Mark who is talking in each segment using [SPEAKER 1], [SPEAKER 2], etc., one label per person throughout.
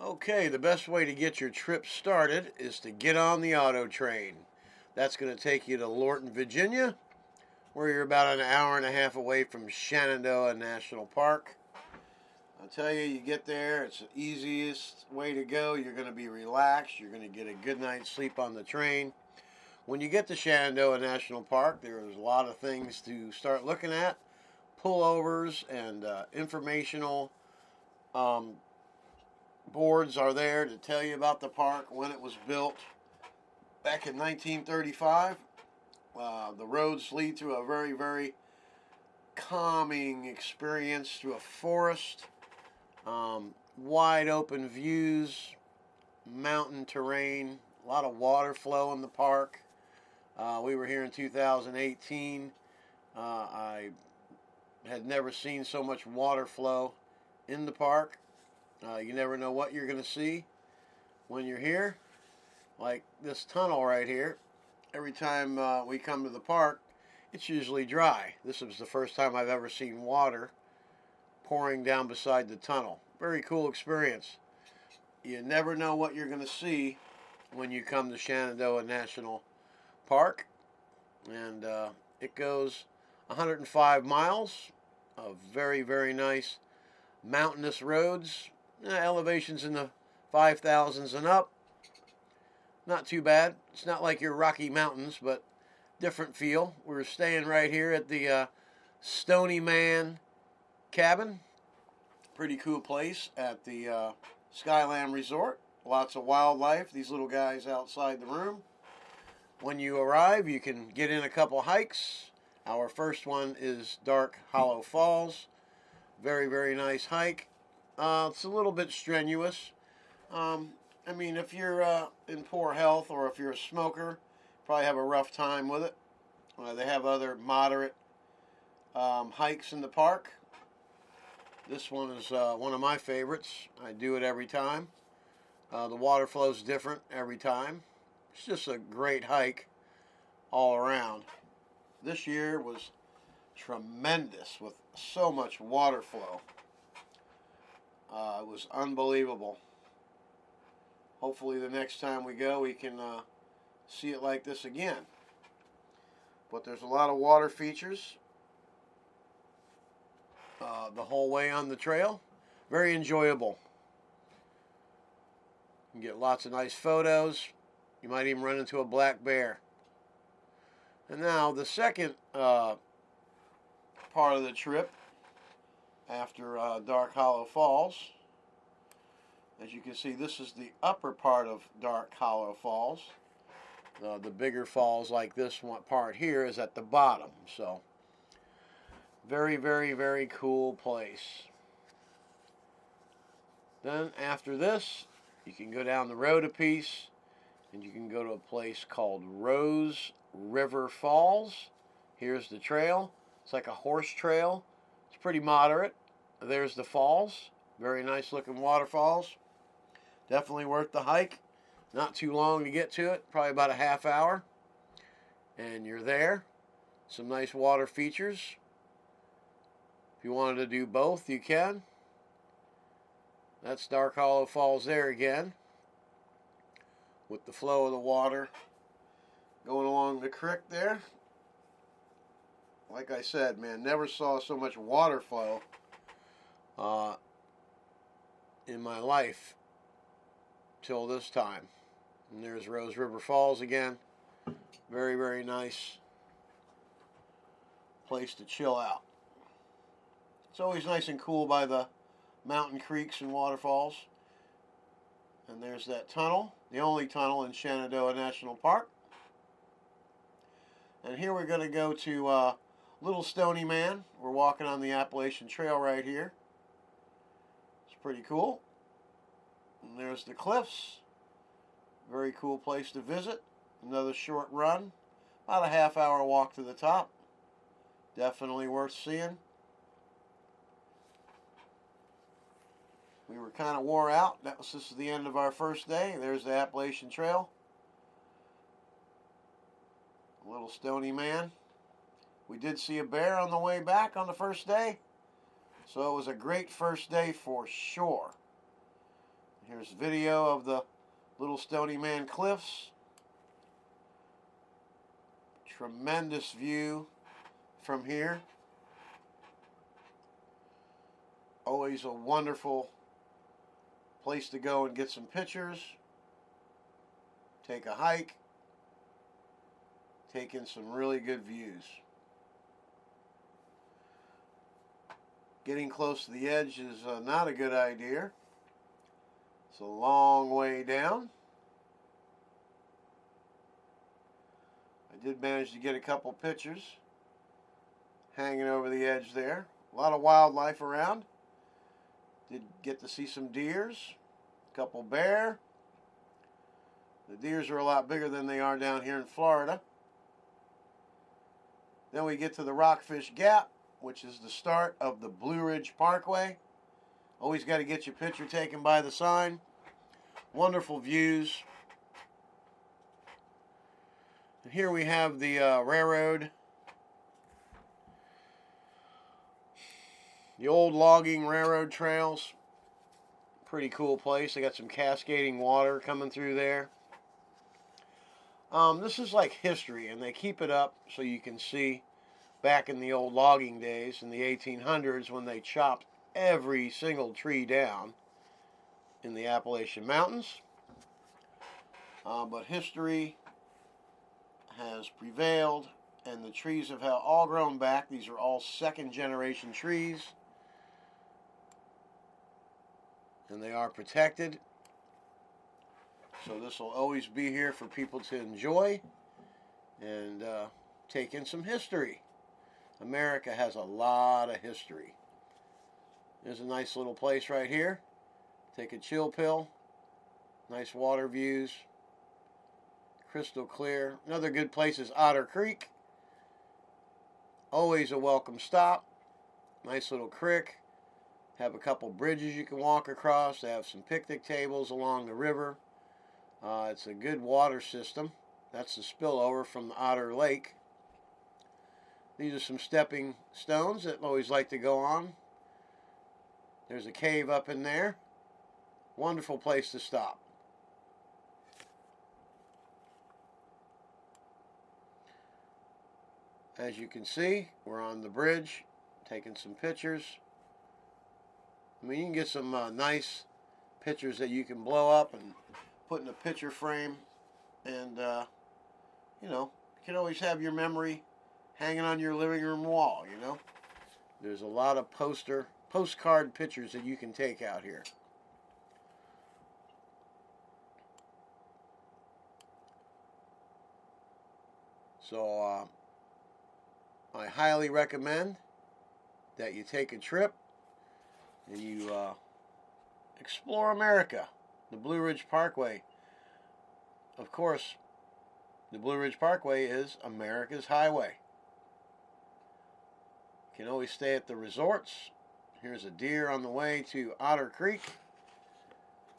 [SPEAKER 1] Okay, the best way to get your trip started is to get on the auto train. That's going to take you to Lorton, Virginia, where you're about an hour and a half away from Shenandoah National Park. I'll tell you, you get there, it's the easiest way to go. You're going to be relaxed. You're going to get a good night's sleep on the train. When you get to Shenandoah National Park, there's a lot of things to start looking at. Pullovers and informational boards are there to tell you about the park, when it was built back in 1935. The roads lead through a very, very calming experience through a forest, wide open views, mountain terrain, a lot of water flow in the park. We were here in 2018. I had never seen so much water flow in the park. You never know what you're going to see when you're here. Like this tunnel right here, every time we come to the park, it's usually dry. This was the first time I've ever seen water pouring down beside the tunnel. Very cool experience. You never know what you're going to see when you come to Shenandoah National Park. And it goes 105 miles of very, very nice mountainous roads. Elevations in the 5,000s and up. Not too bad. It's not like your Rocky Mountains, but different feel. We're staying right here at the Stony Man cabin. Pretty cool place at the Skyland Resort. Lots of wildlife. These little guys outside the room. When you arrive, you can get in a couple hikes. Our first one is Dark Hollow Falls. Very, very nice hike. It's a little bit strenuous. I mean, if you're in poor health or if you're a smoker, probably have a rough time with it. They have other moderate hikes in the park. This one is one of my favorites. I do it every time. The water flows different every time. It's just a great hike all around. This year was tremendous with so much water flow. It was unbelievable. Hopefully the next time we go we can see it like this again. But there's a lot of water features the whole way on the trail. Very enjoyable. You can get lots of nice photos. You might even run into a black bear. And now the second part of the trip after Dark Hollow Falls. As you can see, this is the upper part of Dark Hollow Falls. The bigger falls like this one part here is at the bottom. So very, very, very cool place. Then after this, you can go down the road a piece and you can go to a place called Rose River Falls. Here's the trail. It's like a horse trail. It's pretty moderate. There's the falls. Very nice looking waterfalls. Definitely worth the hike. Not too long to get to it. Probably about a half hour. And you're there. Some nice water features. If you wanted to do both, you can. That's Dark Hollow Falls there again. With the flow of the water going along the creek there. Like I said, man, never saw so much water flow in my life till this time. And there's Rose River Falls again. Very, very nice place to chill out. It's always nice and cool by the mountain creeks and waterfalls. And there's that tunnel, the only tunnel in Shenandoah National Park. And here we're going to go to Little Stony Man. We're walking on the Appalachian Trail right here. It's pretty cool. And there's the cliffs. Very cool place to visit. Another short run. About a half hour walk to the top. Definitely worth seeing. We were kind of wore out. This is the end of our first day. There's the Appalachian Trail. Little Stony Man. We did see a bear on the way back on the first day. So it was a great first day for sure. Here's video of the Little Stony Man Cliffs. Tremendous view from here. Always a wonderful place to go and get some pictures. Take a hike. Take in some really good views. Getting close to the edge is not a good idea. It's a long way down. I did manage to get a couple pictures hanging over the edge there. A lot of wildlife around. Did get to see some deers, a couple bear. The deers are a lot bigger than they are down here in Florida. Then we get to the Rockfish Gap, which is the start of the Blue Ridge Parkway. Always got to get your picture taken by the sign. Wonderful views. And here we have the railroad. The old logging railroad trails. Pretty cool place. They got some cascading water coming through there. This is like history, and they keep it up so you can see back in the old logging days in the 1800s when they chopped every single tree down in the Appalachian Mountains. But history has prevailed, and the trees have all grown back. These are all second generation trees, and they are protected. So this will always be here for people to enjoy and take in some history. America has a lot of history. There's a nice little place right here. Take a chill pill. Nice water views. Crystal clear. Another good place is Otter Creek. Always a welcome stop. Nice little creek. Have a couple bridges you can walk across. They have some picnic tables along the river. It's a good water system. That's the spillover from the Otter Lake. These are some stepping stones that I always like to go on. There's a cave up in there. Wonderful place to stop. As you can see, we're on the bridge, taking some pictures. I mean, you can get some nice pictures that you can blow up and put in a picture frame, and you know, you can always have your memory hanging on your living room wall. You know, there's a lot of postcard pictures that you can take out here. So I highly recommend that you take a trip and you explore America. The Blue Ridge Parkway. Of course, the Blue Ridge Parkway is America's highway. You can always stay at the resorts. Here's a deer on the way to Otter Creek.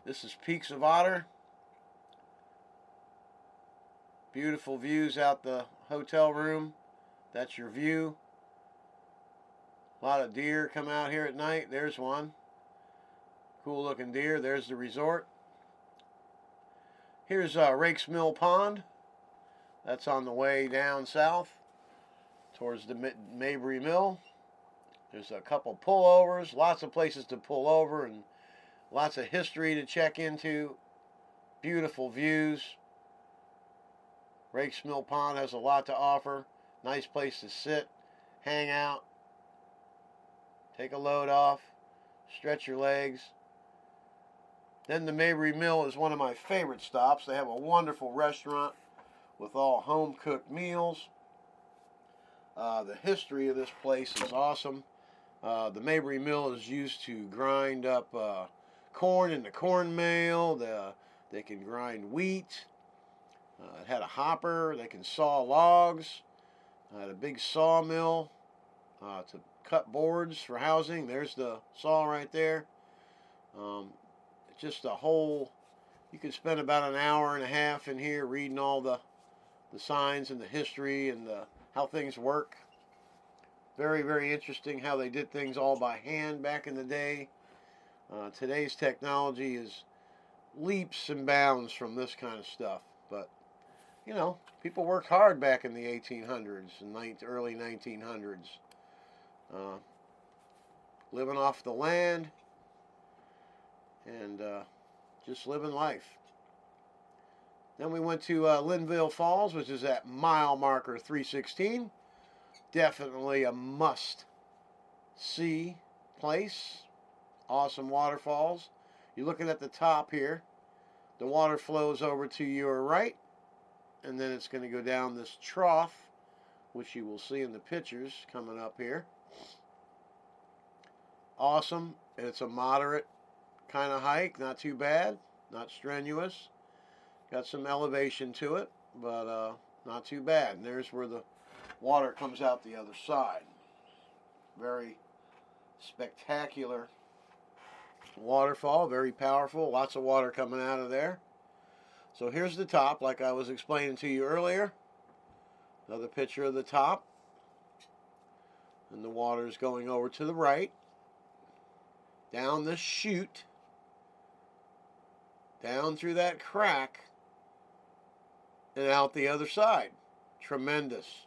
[SPEAKER 1] This is Peaks of Otter. Beautiful views out the hotel room. That's your view. A lot of deer come out here at night. There's one. Cool looking deer. There's the resort. Here's Rake's Mill Pond. That's on the way down south towards the Mabry Mill. There's a couple pullovers. Lots of places to pull over and lots of history to check into. Beautiful views. Rake's Mill Pond has a lot to offer. Nice place to sit, hang out, take a load off, stretch your legs. Then the Mabry Mill is one of my favorite stops. They have a wonderful restaurant with all home-cooked meals. The history of this place is awesome. The Mabry Mill is used to grind up corn in the corn mill. They can grind wheat. It had a hopper. They can saw logs. Had a big sawmill to cut boards for housing. There's the saw right there. Just a whole, you could spend about an hour and a half in here reading all the signs and the history and how things work. Very, very interesting how they did things all by hand back in the day. Today's technology is leaps and bounds from this kind of stuff. But, you know, people worked hard back in the 1800s and early 1900s. Living off the land and just living life. Then we went to Linville Falls, which is at mile marker 316. Definitely a must-see place. Awesome waterfalls. You're looking at the top here. The water flows over to your right, and then it's going to go down this trough, which you will see in the pictures coming up here. Awesome. It's a moderate kind of hike. Not too bad. Not strenuous. Got some elevation to it, but not too bad. And there's where the water comes out the other side. Very spectacular waterfall. Very powerful. Lots of water coming out of there. So here's the top, like I was explaining to you earlier. Another picture of the top. And the water is going over to the right. Down this chute. Down through that crack. And out the other side. Tremendous.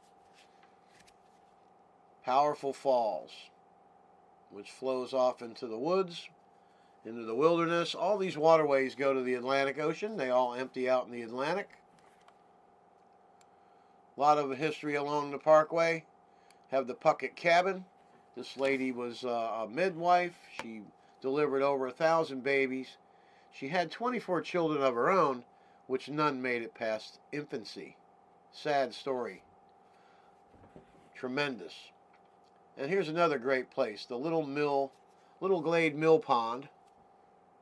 [SPEAKER 1] Powerful falls. Which flows off into the woods. Into the wilderness. All these waterways go to the Atlantic Ocean. They all empty out in the Atlantic. A lot of history along the Parkway. Have the Puckett Cabin. This lady was a midwife. She delivered over 1,000 babies. She had 24 children of her own, which none made it past infancy. Sad story. Tremendous. And here's another great place. The Little Glade Mill Pond.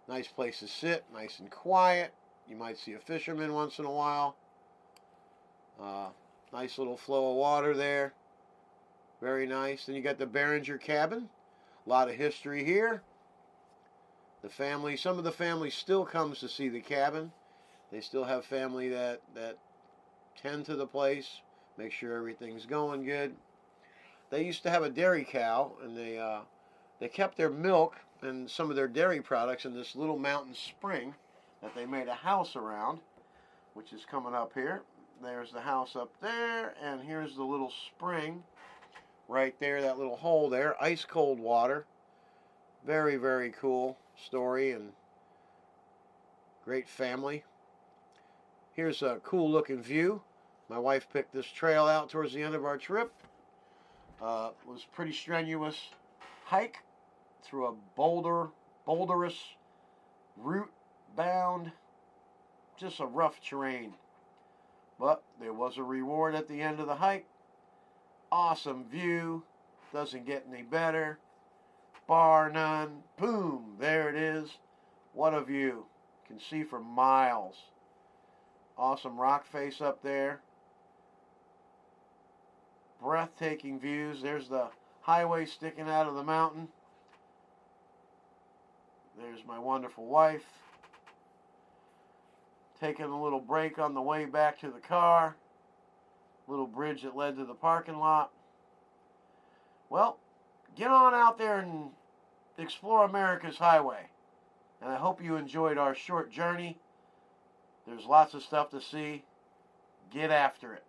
[SPEAKER 1] Nice place to sit. Nice and quiet. You might see a fisherman once in a while. Nice little flow of water there. Very nice. Then you got the Behringer Cabin. A lot of history here. The family, some of the family still comes to see the cabin. They still have family that tend to the place, make sure everything's going good. They used to have a dairy cow, and they kept their milk and some of their dairy products in this little mountain spring that they made a house around, which is coming up here. There's the house up there, and here's the little spring right there, that little hole there, ice cold water. Very, very cool story and great family. Here's a cool looking view. My wife picked this trail out towards the end of our trip. It was a pretty strenuous hike through a boulderous, root-bound, just a rough terrain. But there was a reward at the end of the hike. Awesome view. Doesn't get any better. Bar none. Boom. There it is. What a view. You can see for miles. Awesome rock face up there. Breathtaking views. There's the highway sticking out of the mountain. There's my wonderful wife. Taking a little break on the way back to the car. Little bridge that led to the parking lot. Well, get on out there and explore America's highway. And I hope you enjoyed our short journey. There's lots of stuff to see. Get after it.